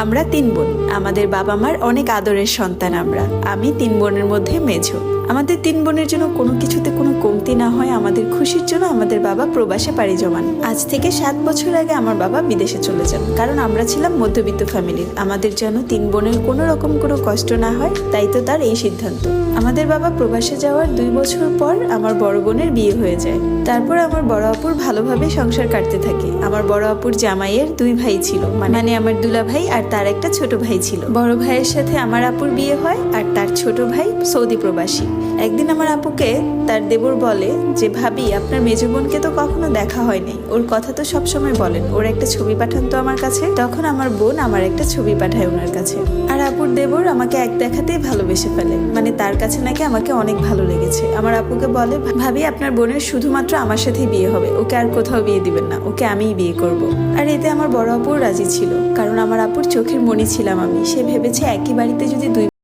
আমরা 3 বোন। আমাদের বাবা মার অনেক আদরের সন্তান আমরা। আমি 3 বোনের মধ্যে মেঝো। আমাদের 3 বোনের জন্য কোনো কিছুতে কোনো কমতি না হয় আমাদের খুশির জন্য আমাদের বাবা প্রবাসে পাড়ি জমান। আজ থেকে 7 বছর আগে আমার বাবা বিদেশে চলে যান, কারণ আমরা ছিলাম মধ্যবিত্ত ফ্যামিলির। আমাদের যেন 3 বোনের কোনো রকম কোনো কষ্ট না হয়, তাই তো তার এই সিদ্ধান্ত। আমাদের বাবা প্রবাসে যাওয়ার 2 বছর পর আমার বড় বোনের বিয়ে হয়ে যায়। তারপর আমার বড় আপুর ভালোভাবে সংসার কাটতে থাকে। আমার বড় আপুর জামাইয়ের 2 ভাই ছিল, মানে আমার দুলা ভাই আর তার একটা ছোট ভাই ছিল। বড় ভাইয়ের সাথে আমার আপুর বিয়ে হয়, আর তার ছোট ভাই সৌদি প্রবাসী। একদিন আমার আপুকে তার দেবর বলে যে, ভাবি আপনার মেজো বোনকে তো কখনো দেখা হয়নি, ওর কথা তো সবসময় বলেন, ওর একটা ছবি পাঠান তো আমার কাছে। তখন আমার বোন আমার একটা ছবি পাঠায় ওনার কাছে। আর আপুর দেবর আমাকে এক দেখাতেই ভালোবেসে ফেলে, মানে তার কাছে নাকি আমাকে অনেক ভালো লেগেছে। আমার আপুকে বলে, ভাবি আপনার বোনের শুধুমাত্র আমার সাথেই বিয়ে হবে, ওকে আর কোথাও বিয়ে দিবেন না, ওকে আমিই বিয়ে করব। আর এতে আমার বড় আপুর রাজি ছিল, কারণ আমার আপুর চোখের মণি ছিলাম আমি। সে ভেবেছে একই বাড়িতে যদি 2